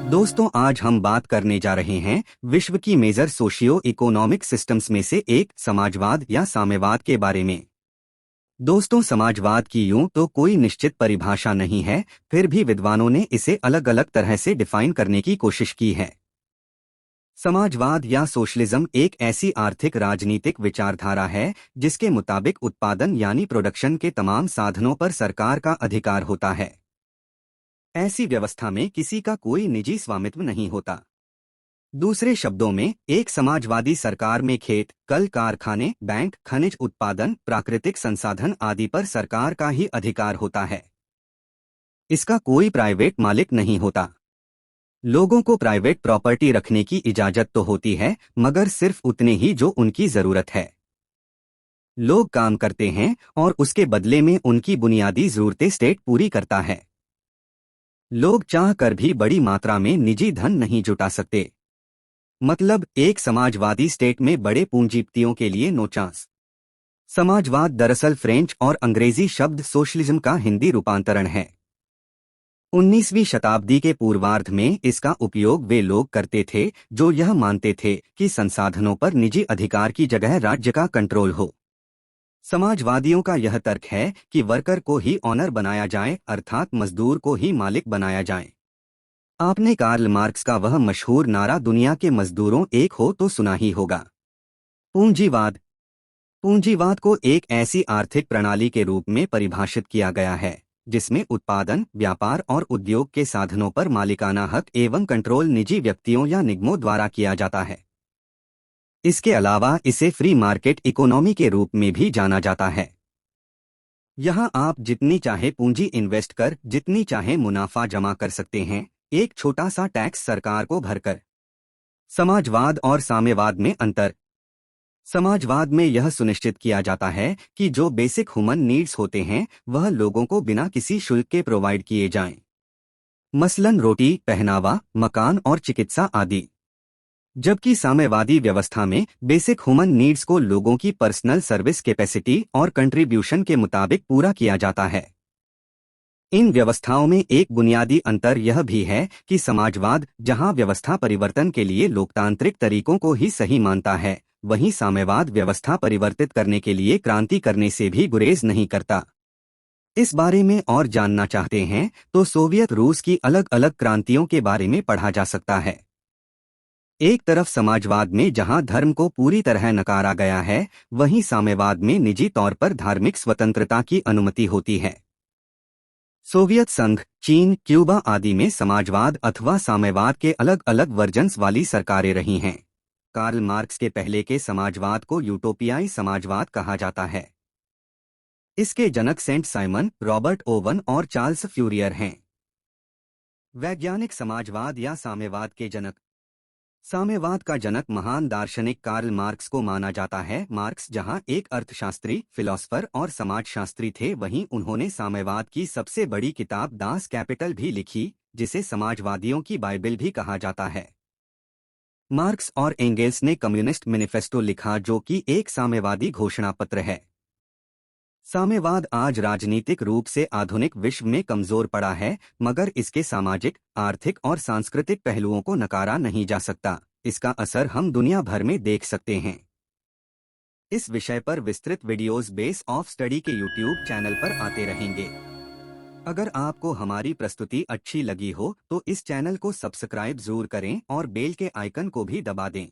दोस्तों, आज हम बात करने जा रहे हैं विश्व की मेजर सोशियो इकोनॉमिक सिस्टम्स में से एक समाजवाद या साम्यवाद के बारे में। दोस्तों, समाजवाद की यूं तो कोई निश्चित परिभाषा नहीं है, फिर भी विद्वानों ने इसे अलग अलग तरह से डिफाइन करने की कोशिश की है। समाजवाद या सोशलिज्म एक ऐसी आर्थिक राजनीतिक विचारधारा है जिसके मुताबिक उत्पादन यानी प्रोडक्शन के तमाम साधनों पर सरकार का अधिकार होता है। ऐसी व्यवस्था में किसी का कोई निजी स्वामित्व नहीं होता। दूसरे शब्दों में, एक समाजवादी सरकार में खेत, कल कारखाने, बैंक, खनिज उत्पादन, प्राकृतिक संसाधन आदि पर सरकार का ही अधिकार होता है। इसका कोई प्राइवेट मालिक नहीं होता। लोगों को प्राइवेट प्रॉपर्टी रखने की इजाजत तो होती है, मगर सिर्फ उतने ही जो उनकी जरूरत है। लोग काम करते हैं और उसके बदले में उनकी बुनियादी जरूरतें स्टेट पूरी करता है। लोग चाह कर भी बड़ी मात्रा में निजी धन नहीं जुटा सकते। मतलब, एक समाजवादी स्टेट में बड़े पूंजीपतियों के लिए नो चांस। समाजवाद दरअसल फ्रेंच और अंग्रेजी शब्द सोशलिज्म का हिंदी रूपांतरण है। 19वीं शताब्दी के पूर्वार्ध में इसका उपयोग वे लोग करते थे जो यह मानते थे कि संसाधनों पर निजी अधिकार की जगह राज्य का कंट्रोल हो। समाजवादियों का यह तर्क है कि वर्कर को ही ऑनर बनाया जाए, अर्थात मजदूर को ही मालिक बनाया जाए। आपने कार्ल मार्क्स का वह मशहूर नारा दुनिया के मजदूरों एक हो तो सुना ही होगा। पूंजीवाद। पूंजीवाद को एक ऐसी आर्थिक प्रणाली के रूप में परिभाषित किया गया है जिसमें उत्पादन, व्यापार और उद्योग के साधनों पर मालिकाना हक एवं कंट्रोल निजी व्यक्तियों या निगमों द्वारा किया जाता है। इसके अलावा इसे फ्री मार्केट इकोनॉमी के रूप में भी जाना जाता है। यहाँ आप जितनी चाहे पूंजी इन्वेस्ट कर जितनी चाहे मुनाफा जमा कर सकते हैं, एक छोटा सा टैक्स सरकार को भरकर। समाजवाद और साम्यवाद में अंतर। समाजवाद में यह सुनिश्चित किया जाता है कि जो बेसिक ह्यूमन नीड्स होते हैं वह लोगों को बिना किसी शुल्क के प्रोवाइड किए जाएं। मसलन रोटी, पहनावा, मकान और चिकित्सा आदि। जबकि साम्यवादी व्यवस्था में बेसिक ह्यूमन नीड्स को लोगों की पर्सनल सर्विस कैपेसिटी और कंट्रीब्यूशन के मुताबिक पूरा किया जाता है। इन व्यवस्थाओं में एक बुनियादी अंतर यह भी है कि समाजवाद जहां व्यवस्था परिवर्तन के लिए लोकतांत्रिक तरीकों को ही सही मानता है, वहीं साम्यवाद व्यवस्था परिवर्तित करने के लिए क्रांति करने से भी गुरेज नहीं करता। इस बारे में और जानना चाहते हैं तो सोवियत रूस की अलग अलग क्रांतियों के बारे में पढ़ा जा सकता है। एक तरफ समाजवाद में जहां धर्म को पूरी तरह नकारा गया है, वहीं साम्यवाद में निजी तौर पर धार्मिक स्वतंत्रता की अनुमति होती है। सोवियत संघ, चीन, क्यूबा आदि में समाजवाद अथवा साम्यवाद के अलग अलग वर्जन्स वाली सरकारें रही हैं। कार्ल मार्क्स के पहले के समाजवाद को यूटोपियाई समाजवाद कहा जाता है। इसके जनक सेंट साइमन, रॉबर्ट ओवन और चार्ल्स फ्यूरियर हैं। वैज्ञानिक समाजवाद या साम्यवाद के जनक। साम्यवाद का जनक महान दार्शनिक कार्ल मार्क्स को माना जाता है। मार्क्स जहां एक अर्थशास्त्री, फिलोसफर और समाजशास्त्री थे, वहीं उन्होंने साम्यवाद की सबसे बड़ी किताब दास कैपिटल भी लिखी, जिसे समाजवादियों की बाइबिल भी कहा जाता है। मार्क्स और एंगेल्स ने कम्युनिस्ट मैनिफेस्टो लिखा, जो कि एक साम्यवादी घोषणा पत्र है। साम्यवाद आज राजनीतिक रूप से आधुनिक विश्व में कमजोर पड़ा है, मगर इसके सामाजिक, आर्थिक और सांस्कृतिक पहलुओं को नकारा नहीं जा सकता। इसका असर हम दुनिया भर में देख सकते हैं। इस विषय पर विस्तृत वीडियोस बेस ऑफ स्टडी के यूट्यूब चैनल पर आते रहेंगे। अगर आपको हमारी प्रस्तुति अच्छी लगी हो तो इस चैनल को सब्सक्राइब जरूर करें और बेल के आइकन को भी दबा दें।